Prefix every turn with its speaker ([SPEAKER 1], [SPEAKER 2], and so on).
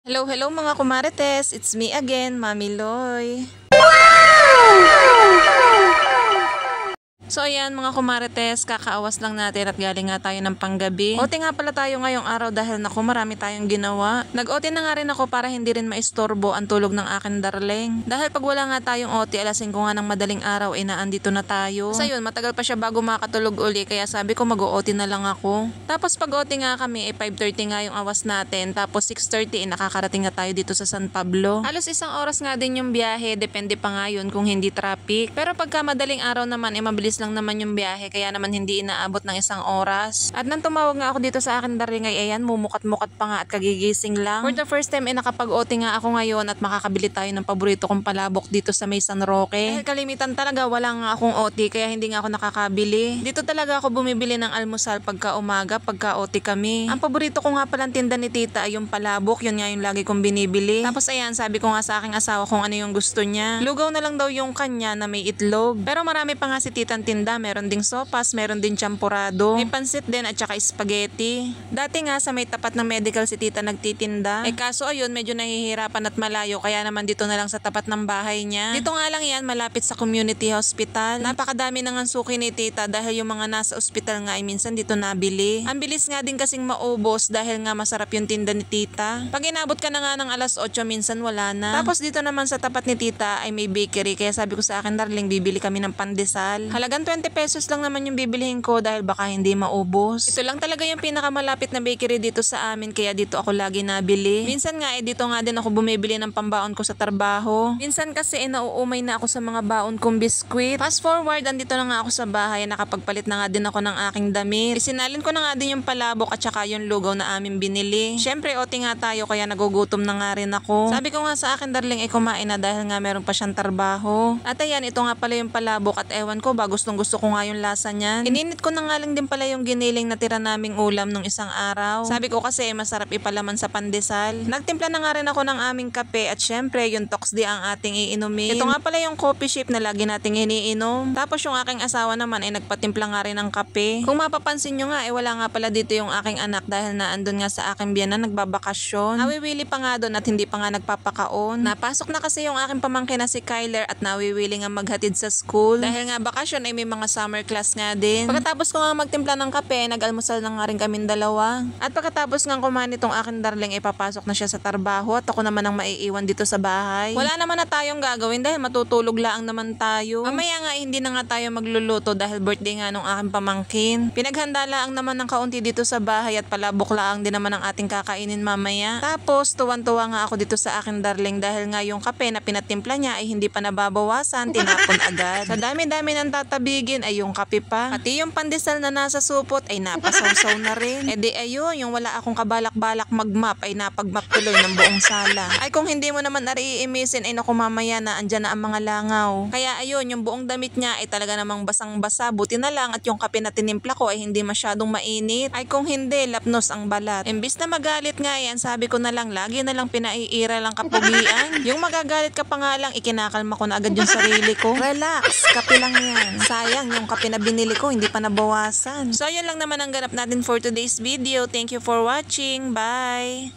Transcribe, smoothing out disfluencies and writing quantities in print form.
[SPEAKER 1] Hello, hello mga kumarites! It's me again, Mami Loy. So ayan mga kumarites, kakaawas lang natin at galing nga tayo ng panggabi. OT nga pala tayo ngayong araw dahil naku marami tayong ginawa. Nag-OT na nga rin ako para hindi rin maistorbo ang tulog ng akin darling. Dahil pag wala nga tayong OT, alas 5 nga ng madaling araw ay naandito na tayo. Sa yun, matagal pa siya bago makatulog uli kaya sabi ko mag-OT na lang ako. Tapos pag OT nga kami ay 5:30 nga yung awas natin, tapos 6:30 nakakarating nga tayo dito sa San Pablo. Halos isang oras nga din yung biyahe, depende pa nga yun kung hindi traffic. Pero pagka madaling araw naman ay mabilis lang naman yung biyahe kaya naman hindi inaabot ng isang oras. At nang tumawag nga ako dito sa akin darling ay ayan, mumukat-mukat pa nga at kagigising lang. For the first time ay nakapag-OT nga ako ngayon at makakabili tayo ng paborito kong palabok dito sa may San Roque. Dahil kalimitan talaga wala nga akong OT kaya hindi nga ako nakakabili. Dito talaga ako bumibili ng almusal pagka umaga, pagka OT kami. Ang paborito ko nga palang tinda ni tita ay yung palabok, yun nga yung lagi kong binibili. Tapos ayan, sabi ko nga sa aking asawa kung ano yung gusto niya. Lugaw na lang daw yung kanya na may itlog. Pero marami pa nga si titang tinda, meron ding sopas, meron din champurado, may pansit din at saka spaghetti. Dati nga sa may tapat ng medical si tita nagtitinda. Kaso ayun, medyo nahihirapan at malayo kaya naman dito na lang sa tapat ng bahay niya. Dito nga lang yan, malapit sa community hospital. Napakadami nang suki ni tita dahil yung mga nasa ospital nga ay minsan dito nabili. Ang bilis nga din kasing maubos dahil nga masarap yung tinda ni tita. Pag inabot ka na nga ng alas 8 minsan wala na. Tapos dito naman sa tapat ni tita ay may bakery kaya sabi ko sa akin darling bibili kami ng pandesal. Halagang 20 pesos lang naman yung bibilihin ko dahil baka hindi maubos. Ito lang talaga yung pinakamalapit na bakery dito sa amin kaya dito ako lagi nabili. Minsan nga dito nga din ako bumibili ng pambaon ko sa trabaho. Minsan kasi nauumay na ako sa mga baon kong biskwit. Fast forward, andito na nga ako sa bahay, nakapagpalit na nga din ako ng aking damit. Isinalin ko na nga din yung palabok at saka yung lugaw na aming binili. Syempre OT nga tayo kaya nagugutom na nga rin ako. Sabi ko nga sa akin darling ay kumain na dahil nga meron pa siyang trabaho. At ayan, ito nga pala yung palabok at ewan ko ba gustong gusto ko nga yung lasa niyan. Ininit ko na nga lang din pala yung giniling na tira naming ulam nung isang araw. Sabi ko kasi masarap ipalaman sa pandesal. Nagtimpla na nga rin ako ng aming kape at syempre yung toxdi ang ating iinumin. Ito nga pala yung coffee ship na lagi nating iniinom. Tapos yung aking asawa naman ay nagpatimpla nga rin ng kape. Kung mapapansin nyo nga wala nga pala dito yung aking anak dahil naandun nga sa aking biyanan nagbabakasyon. Nawiwili pa nga doon at hindi pa nga nagpapakaon. Napasok na kasi yung aking pamangkin na si Kyler at nawiwili nga maghatid sa school. Dahil nga bakasyon ay may mga summer class nga din. Pagkatapos ko nga magtimpla ng kape, nag-almusal na nga rin kaming dalawa. At pagkatapos nga kumain itong aking darling, ipapasok na siya sa trabaho at ako naman ang maiiwan dito sa bahay. Wala naman na tayong gagawin dahil matutulog lang naman tayo. Mamaya nga hindi na nga tayo magluluto dahil birthday nga nung aking pamangkin. Pinaghanda lang naman ng kaunti dito sa bahay at palabok lang din naman ang ating kakainin mamaya. Tapos tuwan-tuwa nga ako dito sa aking darling dahil nga yung kape na pinatimpla niya ay hindi pa nababawasan, tinapon agad. Sa dami-dami ng tatabigin ay yung kape pa. Pati yung pandesal na nasa supot ay napasawsaw na rin. Di ayun, yung wala akong kabalak-balak mag-map ay napag-map tuloy ng buong sala. Ay kung hindi mo naman nariimisin ay naku mamaya na andyan na ang mga langaw. Kaya ayun, yung buong damit niya ay talaga namang basang-basa. Buti na lang at yung kape na tinimpla ko ay hindi masyadong mainit. Ay kung hindi, lapnos ang balat. Imbis na magalit nga yan, sabi ko na lang, lagi na lang pinaiira lang kapugian. Yung magagalit ka pa nga lang, ikinakalma ko na agad yung sarili ko. Relax, kape lang yan. Sayang, yung kape na binili ko, hindi pa nabawasan. So, yun lang naman ang ganap natin for today's video. Thank you for watching. Bye!